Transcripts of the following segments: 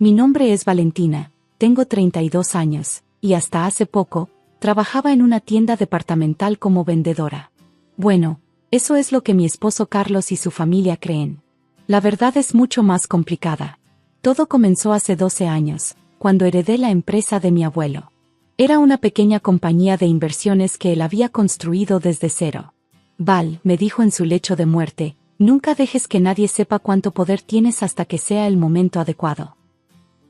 Mi nombre es Valentina, tengo 32 años, y hasta hace poco, trabajaba en una tienda departamental como vendedora. Bueno, eso es lo que mi esposo Carlos y su familia creen. La verdad es mucho más complicada. Todo comenzó hace 12 años, cuando heredé la empresa de mi abuelo. Era una pequeña compañía de inversiones que él había construido desde cero. Val, me dijo en su lecho de muerte, nunca dejes que nadie sepa cuánto poder tienes hasta que sea el momento adecuado.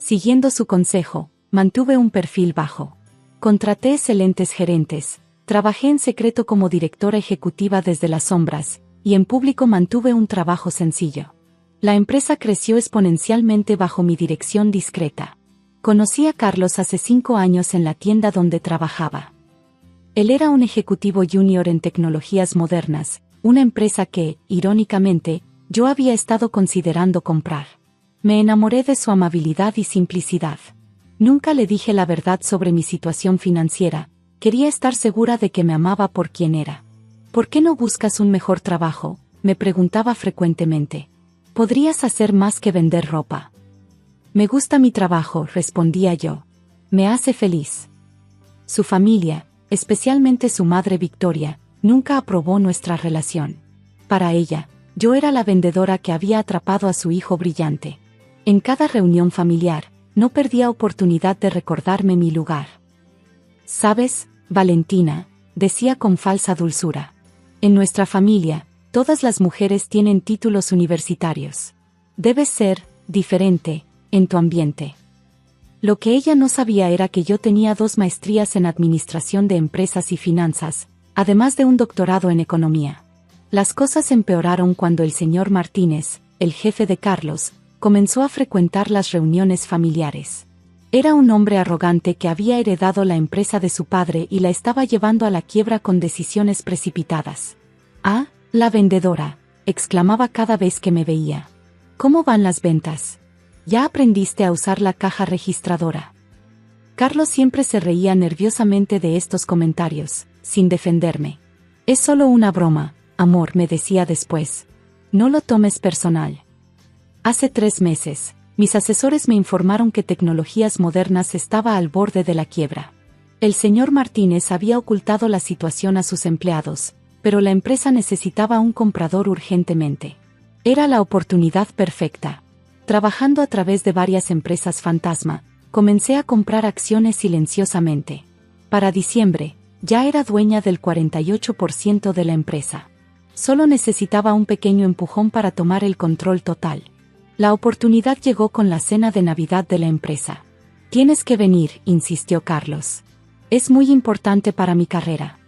Siguiendo su consejo, mantuve un perfil bajo. Contraté excelentes gerentes, trabajé en secreto como directora ejecutiva desde las sombras, y en público mantuve un trabajo sencillo. La empresa creció exponencialmente bajo mi dirección discreta. Conocí a Carlos hace 5 años en la tienda donde trabajaba. Él era un ejecutivo junior en tecnologías modernas, una empresa que, irónicamente, yo había estado considerando comprar. Me enamoré de su amabilidad y simplicidad. Nunca le dije la verdad sobre mi situación financiera, quería estar segura de que me amaba por quien era. ¿Por qué no buscas un mejor trabajo?, me preguntaba frecuentemente. ¿Podrías hacer más que vender ropa? Me gusta mi trabajo, respondía yo. Me hace feliz. Su familia, especialmente su madre Victoria, nunca aprobó nuestra relación. Para ella, yo era la vendedora que había atrapado a su hijo brillante. En cada reunión familiar, no perdía oportunidad de recordarme mi lugar. ¿Sabes, Valentina?, decía con falsa dulzura. En nuestra familia, todas las mujeres tienen títulos universitarios. Debes ser diferente en tu ambiente. Lo que ella no sabía era que yo tenía 2 maestrías en administración de empresas y finanzas, además de un doctorado en economía. Las cosas empeoraron cuando el señor Martínez, el jefe de Carlos, comenzó a frecuentar las reuniones familiares. Era un hombre arrogante que había heredado la empresa de su padre y la estaba llevando a la quiebra con decisiones precipitadas. «Ah, la vendedora», exclamaba cada vez que me veía. «¿Cómo van las ventas? ¿Ya aprendiste a usar la caja registradora?». Carlos siempre se reía nerviosamente de estos comentarios, sin defenderme. «Es solo una broma, amor», me decía después. «No lo tomes personal». Hace 3 meses, mis asesores me informaron que Tecnologías Modernas estaba al borde de la quiebra. El señor Martínez había ocultado la situación a sus empleados, pero la empresa necesitaba un comprador urgentemente. Era la oportunidad perfecta. Trabajando a través de varias empresas fantasma, comencé a comprar acciones silenciosamente. Para diciembre, ya era dueña del 48% de la empresa. Solo necesitaba un pequeño empujón para tomar el control total. La oportunidad llegó con la cena de Navidad de la empresa. «Tienes que venir», insistió Carlos. «Es muy importante para mi carrera».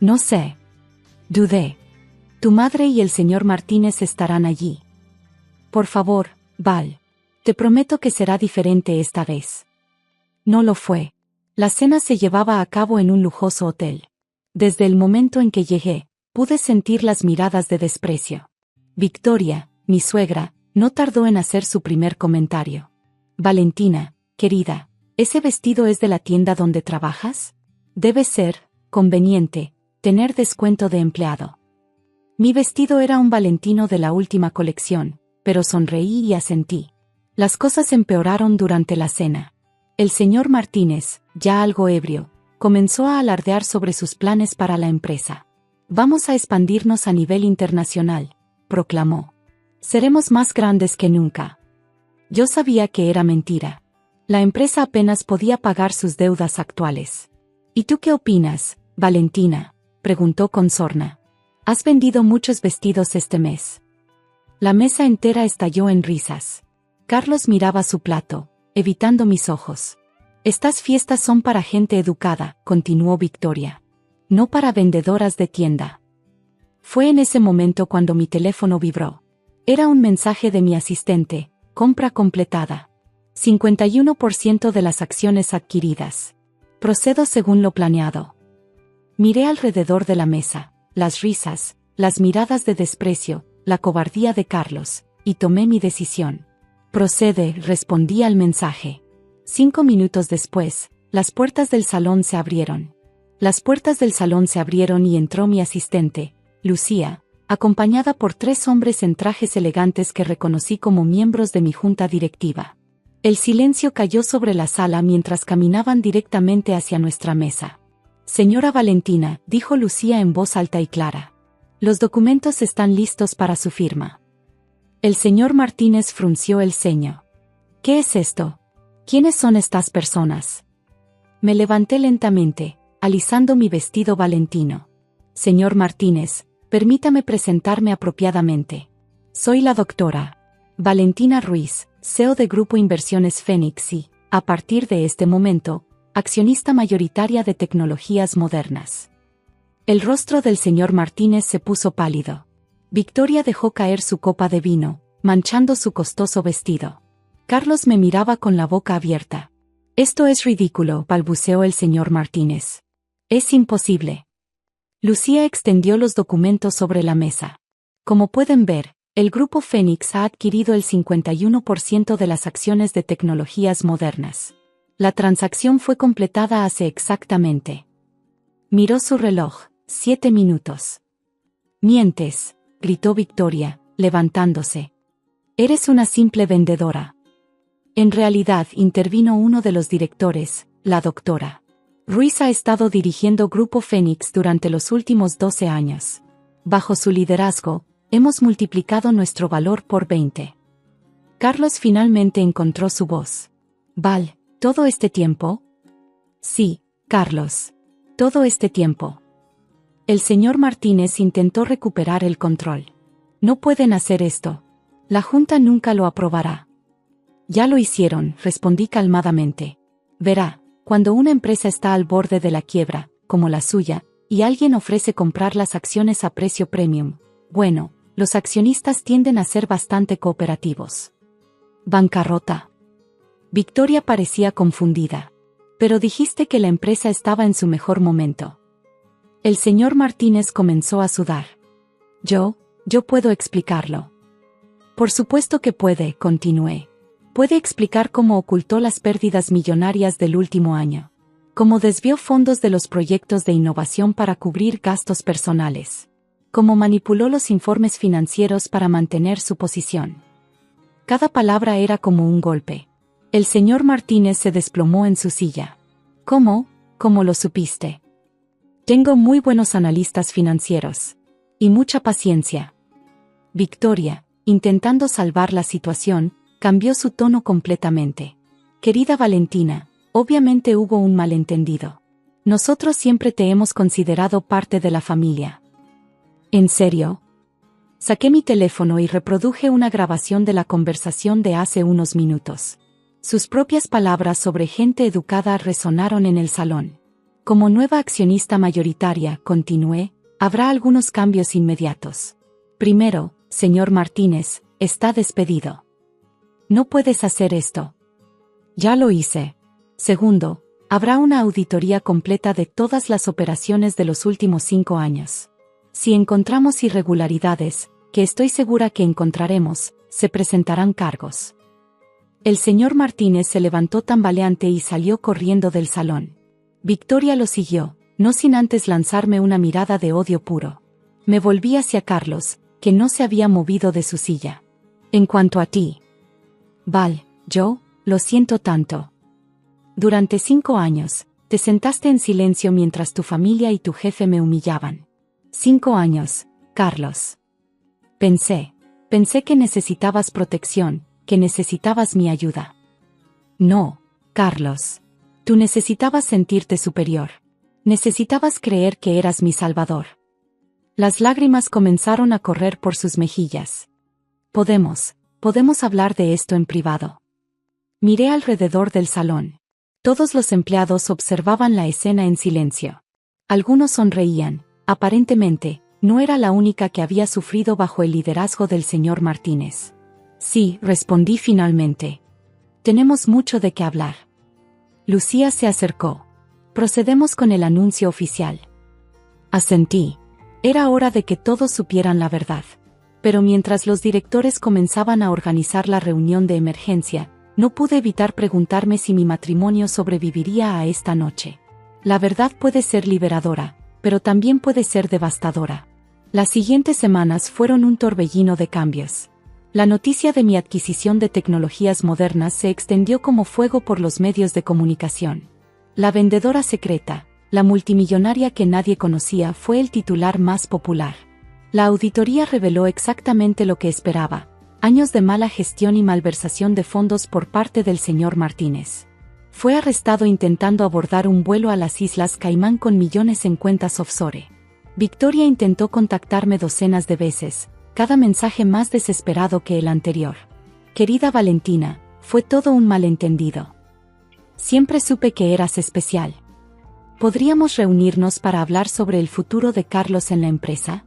«No sé». Dudé. «Tu madre y el señor Martínez estarán allí». «Por favor, Val. Te prometo que será diferente esta vez». No lo fue. La cena se llevaba a cabo en un lujoso hotel. Desde el momento en que llegué, pude sentir las miradas de desprecio. Victoria, mi suegra, no tardó en hacer su primer comentario. «Valentina, querida, ¿ese vestido es de la tienda donde trabajas? Debe ser conveniente tener descuento de empleado». Mi vestido era un Valentino de la última colección, pero sonreí y asentí. Las cosas empeoraron durante la cena. El señor Martínez, ya algo ebrio, comenzó a alardear sobre sus planes para la empresa. «Vamos a expandirnos a nivel internacional», proclamó. «Seremos más grandes que nunca». Yo sabía que era mentira. La empresa apenas podía pagar sus deudas actuales. «¿Y tú qué opinas, Valentina?», preguntó con sorna. «Has vendido muchos vestidos este mes». La mesa entera estalló en risas. Carlos miraba su plato, evitando mis ojos. «Estas fiestas son para gente educada», continuó Victoria. «No para vendedoras de tienda». Fue en ese momento cuando mi teléfono vibró. Era un mensaje de mi asistente: «Compra completada. 51% de las acciones adquiridas. Procedo según lo planeado». Miré alrededor de la mesa, las risas, las miradas de desprecio, la cobardía de Carlos, y tomé mi decisión. «Procede», respondí al mensaje. 5 minutos después, las puertas del salón se abrieron. Las puertas del salón se abrieron y entró mi asistente, Lucía, acompañada por 3 hombres en trajes elegantes que reconocí como miembros de mi junta directiva. El silencio cayó sobre la sala mientras caminaban directamente hacia nuestra mesa. Señora Valentina, dijo Lucía en voz alta y clara. Los documentos están listos para su firma. El señor Martínez frunció el ceño. ¿Qué es esto? ¿Quiénes son estas personas? Me levanté lentamente, alisando mi vestido valentino. Señor Martínez, permítame presentarme apropiadamente. Soy la doctora Valentina Ruiz, CEO de Grupo Inversiones Fénix y, a partir de este momento, accionista mayoritaria de Tecnologías Modernas. El rostro del señor Martínez se puso pálido. Victoria dejó caer su copa de vino, manchando su costoso vestido. Carlos me miraba con la boca abierta. Esto es ridículo, balbuceó el señor Martínez. Es imposible. Lucía extendió los documentos sobre la mesa. Como pueden ver, el Grupo Fénix ha adquirido el 51% de las acciones de Tecnologías Modernas. La transacción fue completada hace exactamente. Miró su reloj, 7 minutos. Mientes, gritó Victoria, levantándose. Eres una simple vendedora. En realidad, intervino uno de los directores, la doctora Ruiz ha estado dirigiendo Grupo Fénix durante los últimos 12 años. Bajo su liderazgo, hemos multiplicado nuestro valor por 20. Carlos finalmente encontró su voz. Val, ¿todo este tiempo? Sí, Carlos. Todo este tiempo. El señor Martínez intentó recuperar el control. No pueden hacer esto. La Junta nunca lo aprobará. Ya lo hicieron, respondí calmadamente. Verá, cuando una empresa está al borde de la quiebra, como la suya, y alguien ofrece comprar las acciones a precio premium, bueno, los accionistas tienden a ser bastante cooperativos. ¿Bancarrota? Victoria parecía confundida. Pero dijiste que la empresa estaba en su mejor momento. El señor Martínez comenzó a sudar. Yo puedo explicarlo. Por supuesto que puede, continué. Puede explicar cómo ocultó las pérdidas millonarias del último año. Cómo desvió fondos de los proyectos de innovación para cubrir gastos personales. Cómo manipuló los informes financieros para mantener su posición. Cada palabra era como un golpe. El señor Martínez se desplomó en su silla. ¿Cómo? ¿Cómo lo supiste? Tengo muy buenos analistas financieros. Y mucha paciencia. Victoria, intentando salvar la situación, cambió su tono completamente. Querida Valentina, obviamente hubo un malentendido. Nosotros siempre te hemos considerado parte de la familia. ¿En serio? Saqué mi teléfono y reproduje una grabación de la conversación de hace unos minutos. Sus propias palabras sobre gente educada resonaron en el salón. Como nueva accionista mayoritaria, continué, habrá algunos cambios inmediatos. Primero, señor Martínez, está despedido. No puedes hacer esto. Ya lo hice. Segundo, habrá una auditoría completa de todas las operaciones de los últimos 5 años. Si encontramos irregularidades, que estoy segura que encontraremos, se presentarán cargos. El señor Martínez se levantó tambaleante y salió corriendo del salón. Victoria lo siguió, no sin antes lanzarme una mirada de odio puro. Me volví hacia Carlos, que no se había movido de su silla. En cuanto a ti, Val, yo, lo siento tanto. Durante 5 años, te sentaste en silencio mientras tu familia y tu jefe me humillaban. 5 años, Carlos. Pensé que necesitabas protección, que necesitabas mi ayuda. No, Carlos. Tú necesitabas sentirte superior. Necesitabas creer que eras mi salvador. Las lágrimas comenzaron a correr por sus mejillas. Podemos hablar de esto en privado. Miré alrededor del salón. Todos los empleados observaban la escena en silencio. Algunos sonreían. Aparentemente, no era la única que había sufrido bajo el liderazgo del señor Martínez. Sí, respondí finalmente. Tenemos mucho de qué hablar. Lucía se acercó. Procedemos con el anuncio oficial. Asentí. Era hora de que todos supieran la verdad. Pero mientras los directores comenzaban a organizar la reunión de emergencia, no pude evitar preguntarme si mi matrimonio sobreviviría a esta noche. La verdad puede ser liberadora, pero también puede ser devastadora. Las siguientes semanas fueron un torbellino de cambios. La noticia de mi adquisición de tecnologías modernas se extendió como fuego por los medios de comunicación. La vendedora secreta, la multimillonaria que nadie conocía, fue el titular más popular. La auditoría reveló exactamente lo que esperaba: años de mala gestión y malversación de fondos por parte del señor Martínez. Fue arrestado intentando abordar un vuelo a las Islas Caimán con millones en cuentas offshore. Victoria intentó contactarme docenas de veces, cada mensaje más desesperado que el anterior. Querida Valentina, fue todo un malentendido. Siempre supe que eras especial. ¿Podríamos reunirnos para hablar sobre el futuro de Carlos en la empresa?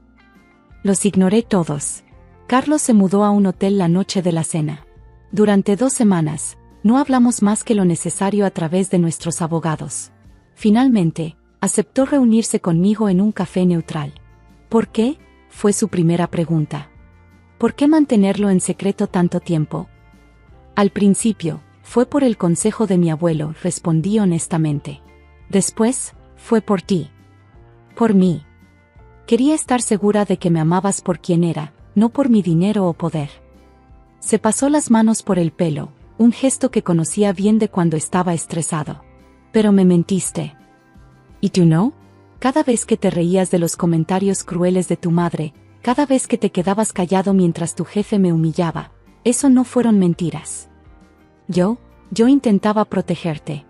Los ignoré todos. Carlos se mudó a un hotel la noche de la cena. Durante 2 semanas, no hablamos más que lo necesario a través de nuestros abogados. Finalmente, aceptó reunirse conmigo en un café neutral. ¿Por qué?, fue su primera pregunta. ¿Por qué mantenerlo en secreto tanto tiempo? Al principio, fue por el consejo de mi abuelo, respondí honestamente. Después, fue por ti. Por mí. Quería estar segura de que me amabas por quien era, no por mi dinero o poder. Se pasó las manos por el pelo, un gesto que conocía bien de cuando estaba estresado. Pero me mentiste. ¿Y tú no? Cada vez que te reías de los comentarios crueles de tu madre, cada vez que te quedabas callado mientras tu jefe me humillaba, eso no fueron mentiras. Yo intentaba protegerte.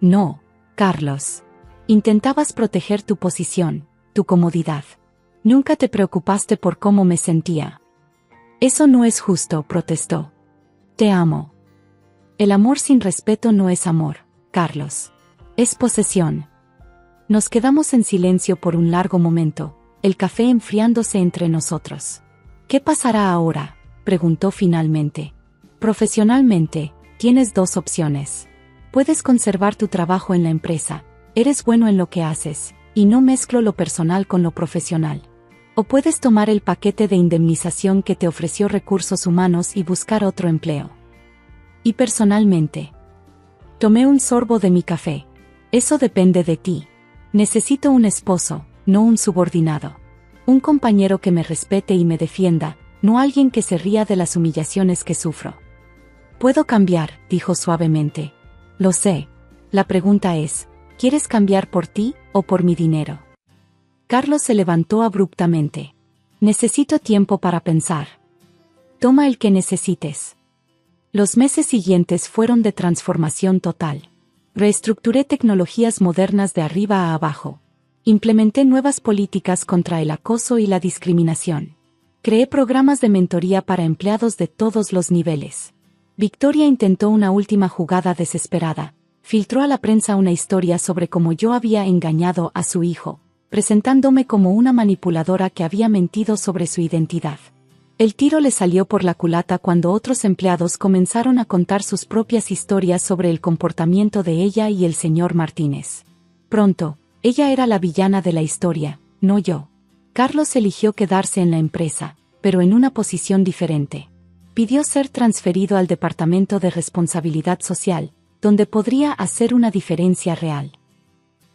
No, Carlos. Intentabas proteger tu posición, tu comodidad. Nunca te preocupaste por cómo me sentía. Eso no es justo, protestó. Te amo. El amor sin respeto no es amor, Carlos. Es posesión. Nos quedamos en silencio por un largo momento, el café enfriándose entre nosotros. ¿Qué pasará ahora?, preguntó finalmente. Profesionalmente, tienes 2 opciones. Puedes conservar tu trabajo en la empresa, eres bueno en lo que haces, y no mezclo lo personal con lo profesional. O puedes tomar el paquete de indemnización que te ofreció Recursos Humanos y buscar otro empleo. Y personalmente, tomé un sorbo de mi café. Eso depende de ti. Necesito un esposo, no un subordinado. Un compañero que me respete y me defienda, no alguien que se ría de las humillaciones que sufro. Puedo cambiar, dijo suavemente. Lo sé. La pregunta es, ¿quieres cambiar por ti o por mi dinero? Carlos se levantó abruptamente. Necesito tiempo para pensar. Toma el que necesites. Los meses siguientes fueron de transformación total. Reestructuré tecnologías modernas de arriba a abajo. Implementé nuevas políticas contra el acoso y la discriminación. Creé programas de mentoría para empleados de todos los niveles. Victoria intentó una última jugada desesperada. Filtró a la prensa una historia sobre cómo yo había engañado a su hijo, presentándome como una manipuladora que había mentido sobre su identidad. El tiro le salió por la culata cuando otros empleados comenzaron a contar sus propias historias sobre el comportamiento de ella y el señor Martínez. Pronto, ella era la villana de la historia, no yo. Carlos eligió quedarse en la empresa, pero en una posición diferente. Pidió ser transferido al Departamento de Responsabilidad Social, donde podría hacer una diferencia real.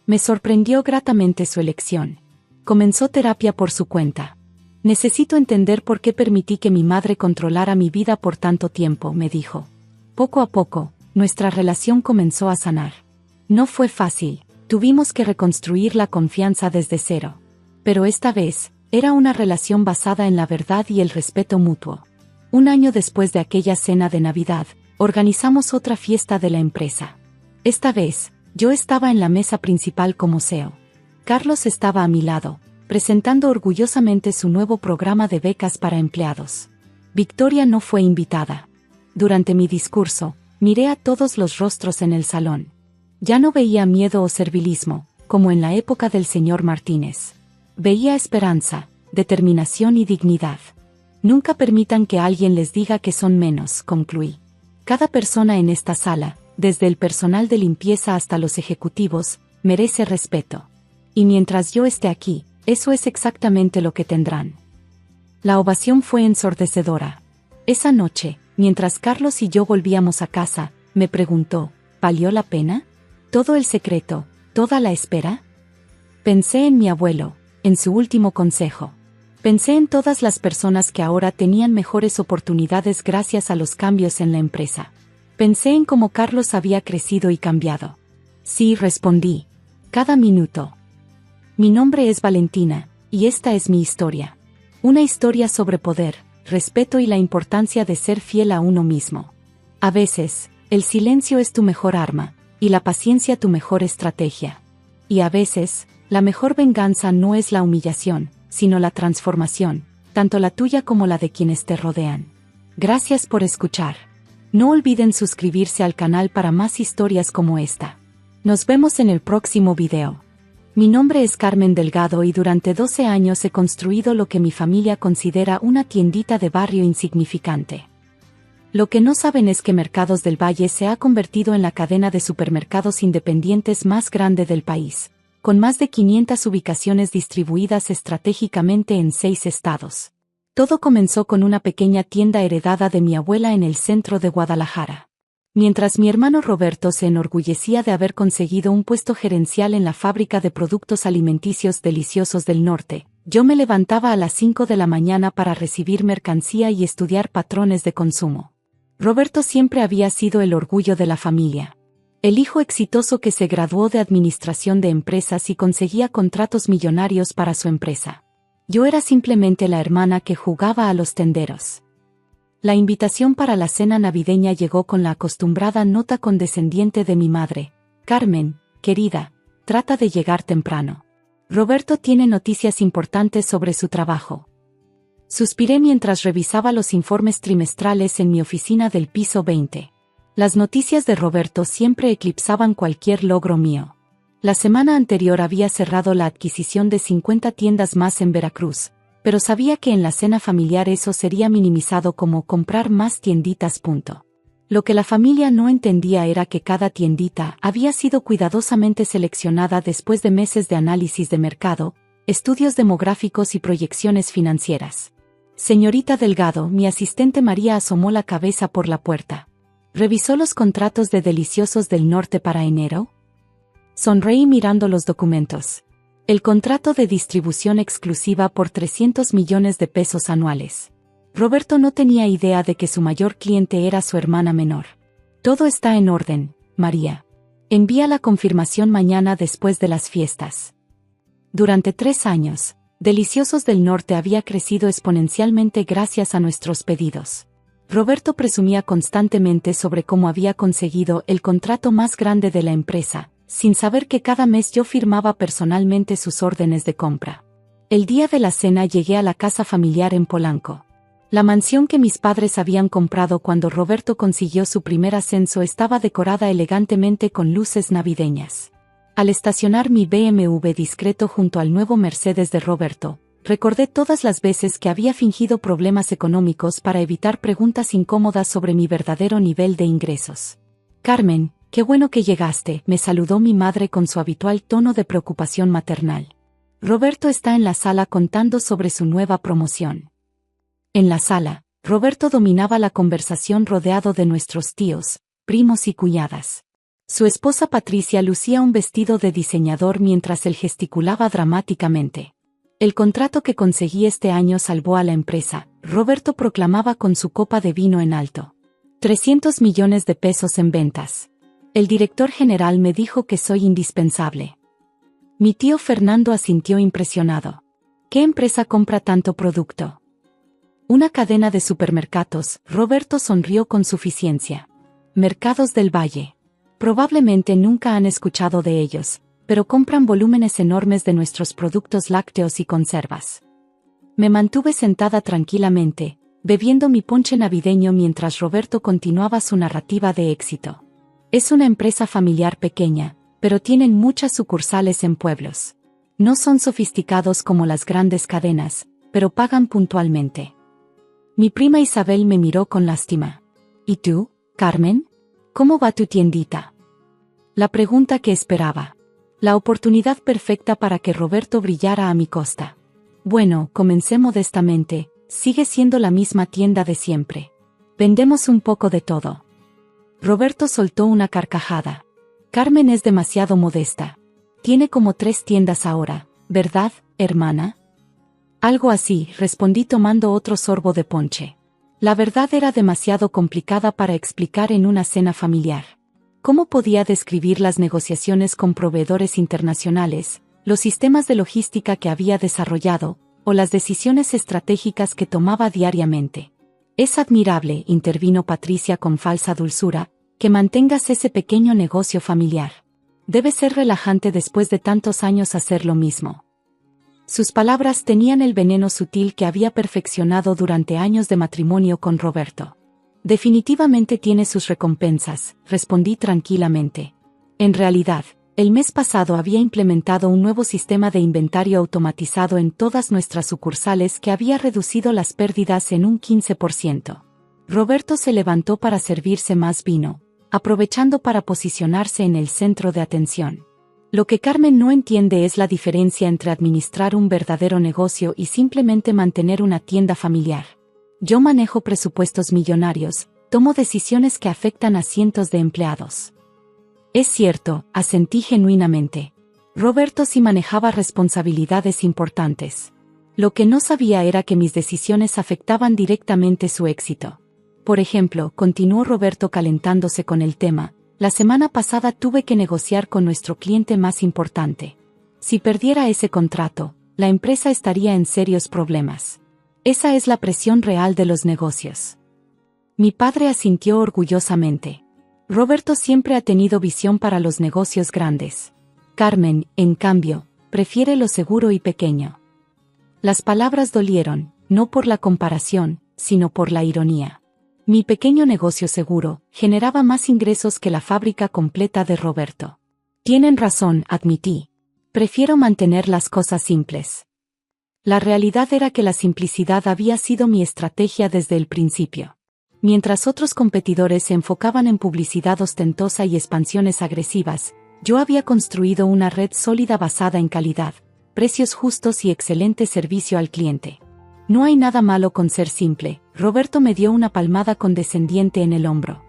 Me sorprendió gratamente su elección. Comenzó terapia por su cuenta. Necesito entender por qué permití que mi madre controlara mi vida por tanto tiempo, me dijo. Poco a poco, nuestra relación comenzó a sanar. No fue fácil, tuvimos que reconstruir la confianza desde cero. Pero esta vez, era una relación basada en la verdad y el respeto mutuo. 1 año después de aquella cena de Navidad, organizamos otra fiesta de la empresa. Esta vez, yo estaba en la mesa principal como CEO. Carlos estaba a mi lado, presentando orgullosamente su nuevo programa de becas para empleados. Victoria no fue invitada. Durante mi discurso, miré a todos los rostros en el salón. Ya no veía miedo o servilismo, como en la época del señor Martínez. Veía esperanza, determinación y dignidad. Nunca permitan que alguien les diga que son menos, concluí. Cada persona en esta sala, desde el personal de limpieza hasta los ejecutivos, merece respeto. Y mientras yo esté aquí, eso es exactamente lo que tendrán. La ovación fue ensordecedora. Esa noche, mientras Carlos y yo volvíamos a casa, me preguntó, ¿valió la pena? ¿Todo el secreto, toda la espera? Pensé en mi abuelo, en su último consejo. Pensé en todas las personas que ahora tenían mejores oportunidades gracias a los cambios en la empresa. Pensé en cómo Carlos había crecido y cambiado. Sí, respondí. Cada minuto. Mi nombre es Valentina, y esta es mi historia. Una historia sobre poder, respeto y la importancia de ser fiel a uno mismo. A veces, el silencio es tu mejor arma, y la paciencia tu mejor estrategia. Y a veces, la mejor venganza no es la humillación, sino la transformación, tanto la tuya como la de quienes te rodean. Gracias por escuchar. No olviden suscribirse al canal para más historias como esta. Nos vemos en el próximo video. Mi nombre es Carmen Delgado y durante 12 años he construido lo que mi familia considera una tiendita de barrio insignificante. Lo que no saben es que Mercados del Valle se ha convertido en la cadena de supermercados independientes más grande del país, con más de 500 ubicaciones distribuidas estratégicamente en 6 estados. Todo comenzó con una pequeña tienda heredada de mi abuela en el centro de Guadalajara. Mientras mi hermano Roberto se enorgullecía de haber conseguido un puesto gerencial en la fábrica de productos alimenticios Deliciosos del Norte, yo me levantaba a las 5 de la mañana para recibir mercancía y estudiar patrones de consumo. Roberto siempre había sido el orgullo de la familia. El hijo exitoso que se graduó de administración de empresas y conseguía contratos millonarios para su empresa. Yo era simplemente la hermana que jugaba a los tenderos. La invitación para la cena navideña llegó con la acostumbrada nota condescendiente de mi madre. Carmen, querida, trata de llegar temprano. Roberto tiene noticias importantes sobre su trabajo. Suspiré mientras revisaba los informes trimestrales en mi oficina del piso 20. Las noticias de Roberto siempre eclipsaban cualquier logro mío. La semana anterior había cerrado la adquisición de 50 tiendas más en Veracruz, pero sabía que en la cena familiar eso sería minimizado como comprar más tienditas. Lo que la familia no entendía era que cada tiendita había sido cuidadosamente seleccionada después de meses de análisis de mercado, estudios demográficos y proyecciones financieras. Señorita Delgado, mi asistente María asomó la cabeza por la puerta. ¿Revisó los contratos de Deliciosos del Norte para enero? Sonreí mirando los documentos. El contrato de distribución exclusiva por 300 millones de pesos anuales. Roberto no tenía idea de que su mayor cliente era su hermana menor. Todo está en orden, María. Envía la confirmación mañana después de las fiestas. Durante 3 años, Deliciosos del Norte había crecido exponencialmente gracias a nuestros pedidos. Roberto presumía constantemente sobre cómo había conseguido el contrato más grande de la empresa, sin saber que cada mes yo firmaba personalmente sus órdenes de compra. El día de la cena llegué a la casa familiar en Polanco. La mansión que mis padres habían comprado cuando Roberto consiguió su primer ascenso estaba decorada elegantemente con luces navideñas. Al estacionar mi BMW discreto junto al nuevo Mercedes de Roberto, recordé todas las veces que había fingido problemas económicos para evitar preguntas incómodas sobre mi verdadero nivel de ingresos. Carmen, qué bueno que llegaste, me saludó mi madre con su habitual tono de preocupación maternal. Roberto está en la sala contando sobre su nueva promoción. En la sala, Roberto dominaba la conversación rodeado de nuestros tíos, primos y cuñadas. Su esposa Patricia lucía un vestido de diseñador mientras él gesticulaba dramáticamente. El contrato que conseguí este año salvó a la empresa, Roberto proclamaba con su copa de vino en alto. 300 millones de pesos en ventas. El director general me dijo que soy indispensable. Mi tío Fernando asintió impresionado. ¿Qué empresa compra tanto producto? Una cadena de supermercados, Roberto sonrió con suficiencia. Mercados del Valle. Probablemente nunca han escuchado de ellos, pero compran volúmenes enormes de nuestros productos lácteos y conservas. Me mantuve sentada tranquilamente, bebiendo mi ponche navideño mientras Roberto continuaba su narrativa de éxito. Es una empresa familiar pequeña, pero tienen muchas sucursales en pueblos. No son sofisticados como las grandes cadenas, pero pagan puntualmente. Mi prima Isabel me miró con lástima. ¿Y tú, Carmen? ¿Cómo va tu tiendita? La pregunta que esperaba. La oportunidad perfecta para que Roberto brillara a mi costa. Bueno, comencé modestamente, sigue siendo la misma tienda de siempre. Vendemos un poco de todo. Roberto soltó una carcajada. Carmen es demasiado modesta. Tiene como 3 tiendas ahora, ¿verdad, hermana? Algo así, respondí tomando otro sorbo de ponche. La verdad era demasiado complicada para explicar en una cena familiar. ¿Cómo podía describir las negociaciones con proveedores internacionales, los sistemas de logística que había desarrollado, o las decisiones estratégicas que tomaba diariamente? Es admirable, intervino Patricia con falsa dulzura, que mantengas ese pequeño negocio familiar. Debe ser relajante después de tantos años hacer lo mismo. Sus palabras tenían el veneno sutil que había perfeccionado durante años de matrimonio con Roberto. Definitivamente tiene sus recompensas, respondí tranquilamente. En realidad, el mes pasado había implementado un nuevo sistema de inventario automatizado en todas nuestras sucursales que había reducido las pérdidas en un 15%. Roberto se levantó para servirse más vino, aprovechando para posicionarse en el centro de atención. Lo que Carmen no entiende es la diferencia entre administrar un verdadero negocio y simplemente mantener una tienda familiar. Yo manejo presupuestos millonarios, tomo decisiones que afectan a cientos de empleados. Es cierto, asentí genuinamente. Roberto sí manejaba responsabilidades importantes. Lo que no sabía era que mis decisiones afectaban directamente su éxito. Por ejemplo, continuó Roberto calentándose con el tema, la semana pasada tuve que negociar con nuestro cliente más importante. Si perdiera ese contrato, la empresa estaría en serios problemas. Esa es la presión real de los negocios. Mi padre asintió orgullosamente. Roberto siempre ha tenido visión para los negocios grandes. Carmen, en cambio, prefiere lo seguro y pequeño. Las palabras dolieron, no por la comparación, sino por la ironía. Mi pequeño negocio seguro generaba más ingresos que la fábrica completa de Roberto. Tienen razón, admití. Prefiero mantener las cosas simples. La realidad era que la simplicidad había sido mi estrategia desde el principio. Mientras otros competidores se enfocaban en publicidad ostentosa y expansiones agresivas, yo había construido una red sólida basada en calidad, precios justos y excelente servicio al cliente. No hay nada malo con ser simple, Roberto me dio una palmada condescendiente en el hombro.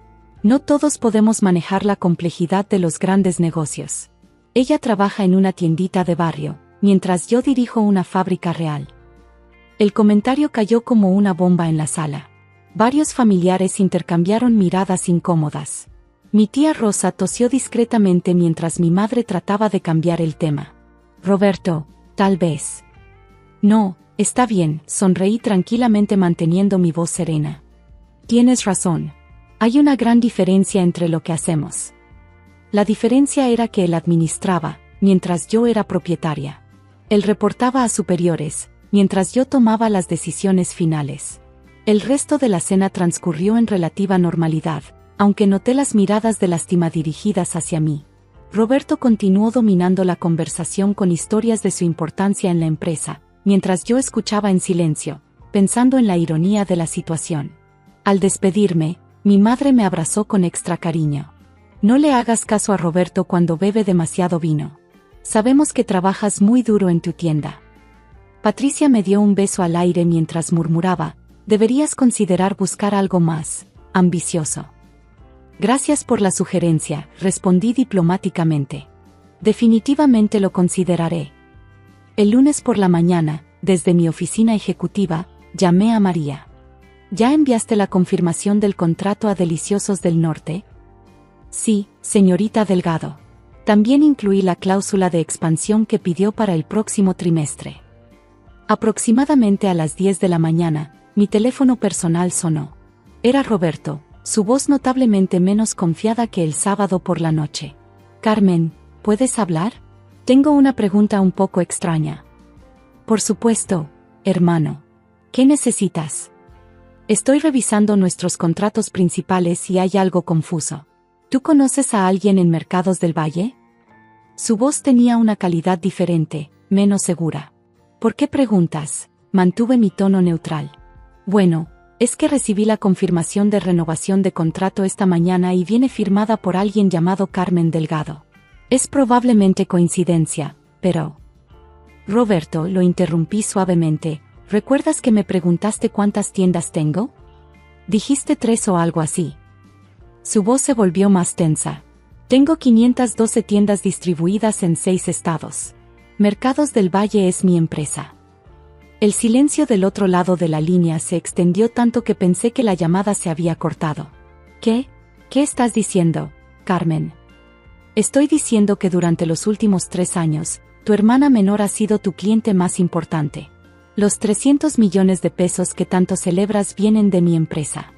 No todos podemos manejar la complejidad de los grandes negocios. Ella trabaja en una tiendita de barrio, mientras yo dirijo una fábrica real. El comentario cayó como una bomba en la sala. Varios familiares intercambiaron miradas incómodas. Mi tía Rosa tosió discretamente mientras mi madre trataba de cambiar el tema. Roberto, tal vez. No, está bien, sonreí tranquilamente manteniendo mi voz serena. Tienes razón. Hay una gran diferencia entre lo que hacemos. La diferencia era que él administraba, mientras yo era propietaria. Él reportaba a superiores, mientras yo tomaba las decisiones finales. El resto de la cena transcurrió en relativa normalidad, aunque noté las miradas de lástima dirigidas hacia mí. Roberto continuó dominando la conversación con historias de su importancia en la empresa, mientras yo escuchaba en silencio, pensando en la ironía de la situación. Al despedirme, mi madre me abrazó con extra cariño. No le hagas caso a Roberto cuando bebe demasiado vino. Sabemos que trabajas muy duro en tu tienda. Patricia me dio un beso al aire mientras murmuraba, deberías considerar buscar algo más ambicioso. Gracias por la sugerencia, respondí diplomáticamente. Definitivamente lo consideraré. El lunes por la mañana, desde mi oficina ejecutiva, llamé a María. ¿Ya enviaste la confirmación del contrato a Deliciosos del Norte? Sí, señorita Delgado. También incluí la cláusula de expansión que pidió para el próximo trimestre. Aproximadamente a las 10 de la mañana, mi teléfono personal sonó. Era Roberto, su voz notablemente menos confiada que el sábado por la noche. Carmen, ¿puedes hablar? Tengo una pregunta un poco extraña. Por supuesto, hermano. ¿Qué necesitas? Estoy revisando nuestros contratos principales y hay algo confuso. ¿Tú conoces a alguien en Mercados del Valle? Su voz tenía una calidad diferente, menos segura. ¿Por qué preguntas? Mantuve mi tono neutral. Bueno, es que recibí la confirmación de renovación de contrato esta mañana y viene firmada por alguien llamado Carmen Delgado. Es probablemente coincidencia, pero... Roberto, lo interrumpí suavemente, ¿recuerdas que me preguntaste cuántas tiendas tengo? Dijiste 3 o algo así. Su voz se volvió más tensa. Tengo 512 tiendas distribuidas en 6 estados. Mercados del Valle es mi empresa. El silencio del otro lado de la línea se extendió tanto que pensé que la llamada se había cortado. ¿Qué? ¿Qué estás diciendo, Carmen? Estoy diciendo que durante los últimos 3 años, tu hermana menor ha sido tu cliente más importante. Los 300 millones de pesos que tanto celebras vienen de mi empresa.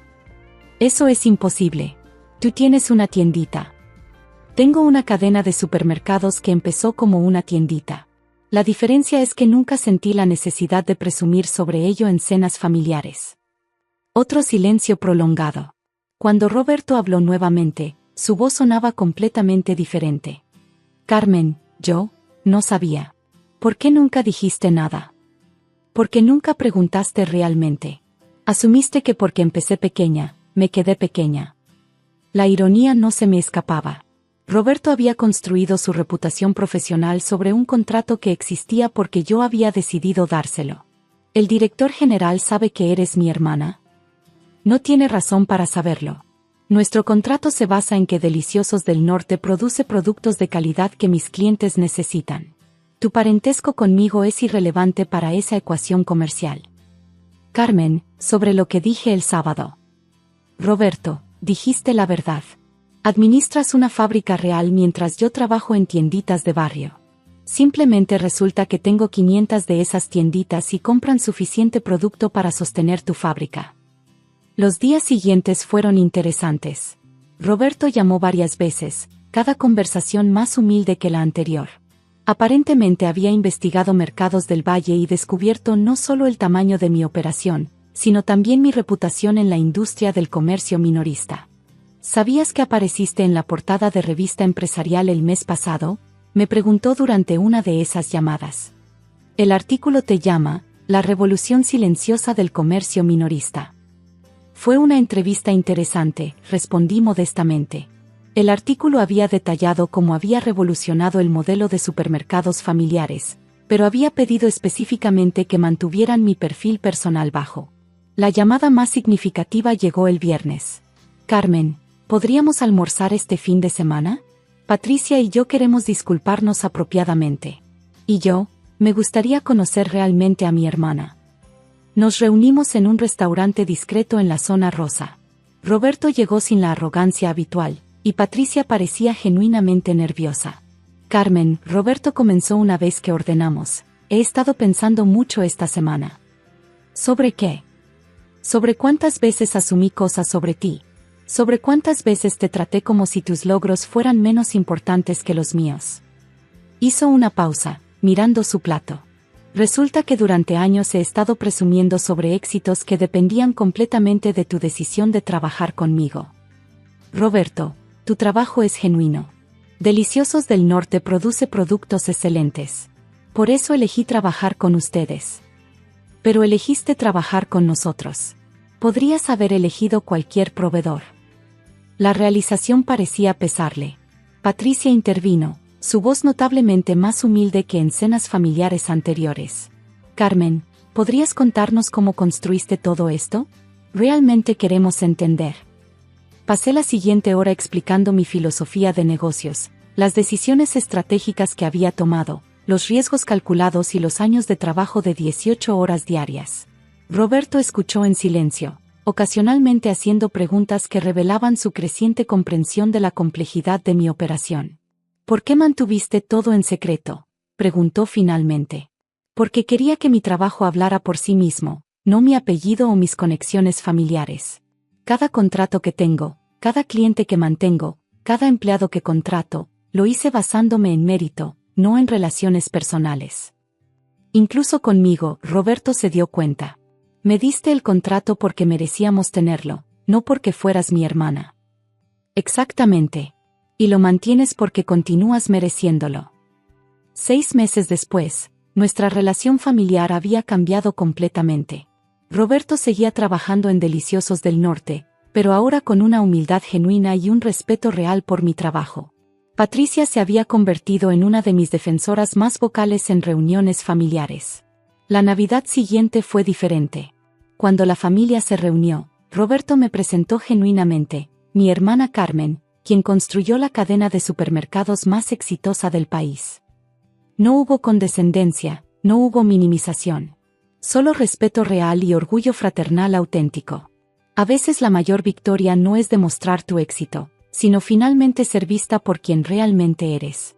Eso es imposible. Tú tienes una tiendita. Tengo una cadena de supermercados que empezó como una tiendita. La diferencia es que nunca sentí la necesidad de presumir sobre ello en cenas familiares. Otro silencio prolongado. Cuando Roberto habló nuevamente, su voz sonaba completamente diferente. Carmen, yo no sabía. ¿Por qué nunca dijiste nada? Porque nunca preguntaste realmente. Asumiste que porque empecé pequeña, me quedé pequeña. La ironía no se me escapaba. Roberto había construido su reputación profesional sobre un contrato que existía porque yo había decidido dárselo. ¿El director general sabe que eres mi hermana? No tiene razón para saberlo. Nuestro contrato se basa en que Deliciosos del Norte produce productos de calidad que mis clientes necesitan. Tu parentesco conmigo es irrelevante para esa ecuación comercial. Carmen, sobre lo que dije el sábado. Roberto, dijiste la verdad. Administras una fábrica real mientras yo trabajo en tienditas de barrio. Simplemente resulta que tengo 500 de esas tienditas y compran suficiente producto para sostener tu fábrica. Los días siguientes fueron interesantes. Roberto llamó varias veces, cada conversación más humilde que la anterior. Aparentemente había investigado mercados del Valle y descubierto no solo el tamaño de mi operación, sino también mi reputación en la industria del comercio minorista. ¿Sabías que apareciste en la portada de Revista Empresarial el mes pasado? Me preguntó durante una de esas llamadas. El artículo te llama La revolución silenciosa del comercio minorista. Fue una entrevista interesante, respondí modestamente. El artículo había detallado cómo había revolucionado el modelo de supermercados familiares, pero había pedido específicamente que mantuvieran mi perfil personal bajo. La llamada más significativa llegó el viernes. Carmen, ¿podríamos almorzar este fin de semana? Patricia y yo queremos disculparnos apropiadamente. Y yo, me gustaría conocer realmente a mi hermana. Nos reunimos en un restaurante discreto en la zona rosa. Roberto llegó sin la arrogancia habitual, y Patricia parecía genuinamente nerviosa. Carmen, Roberto comenzó una vez que ordenamos. He estado pensando mucho esta semana. ¿Sobre qué? Sobre cuántas veces asumí cosas sobre ti. Sobre cuántas veces te traté como si tus logros fueran menos importantes que los míos. Hizo una pausa, mirando su plato. Resulta que durante años he estado presumiendo sobre éxitos que dependían completamente de tu decisión de trabajar conmigo. Roberto, tu trabajo es genuino. Deliciosos del Norte produce productos excelentes. Por eso elegí trabajar con ustedes. Pero elegiste trabajar con nosotros. Podrías haber elegido cualquier proveedor. La realización parecía pesarle. Patricia intervino, su voz notablemente más humilde que en cenas familiares anteriores. Carmen, ¿podrías contarnos cómo construiste todo esto? Realmente queremos entender. Pasé la siguiente hora explicando mi filosofía de negocios, las decisiones estratégicas que había tomado, los riesgos calculados y los años de trabajo de 18 horas diarias. Roberto escuchó en silencio, ocasionalmente haciendo preguntas que revelaban su creciente comprensión de la complejidad de mi operación. ¿Por qué mantuviste todo en secreto?, preguntó finalmente. Porque quería que mi trabajo hablara por sí mismo, no mi apellido o mis conexiones familiares. Cada contrato que tengo, cada cliente que mantengo, cada empleado que contrato, lo hice basándome en mérito, no en relaciones personales. Incluso conmigo, Roberto se dio cuenta. Me diste el contrato porque merecíamos tenerlo, no porque fueras mi hermana. Exactamente. Y lo mantienes porque continúas mereciéndolo. 6 meses después, nuestra relación familiar había cambiado completamente. Roberto seguía trabajando en Deliciosos del Norte, pero ahora con una humildad genuina y un respeto real por mi trabajo. Patricia se había convertido en una de mis defensoras más vocales en reuniones familiares. La Navidad siguiente fue diferente. Cuando la familia se reunió, Roberto me presentó genuinamente, mi hermana Carmen, quien construyó la cadena de supermercados más exitosa del país. No hubo condescendencia, no hubo minimización. Solo respeto real y orgullo fraternal auténtico. A veces la mayor victoria no es demostrar tu éxito, sino finalmente ser vista por quien realmente eres.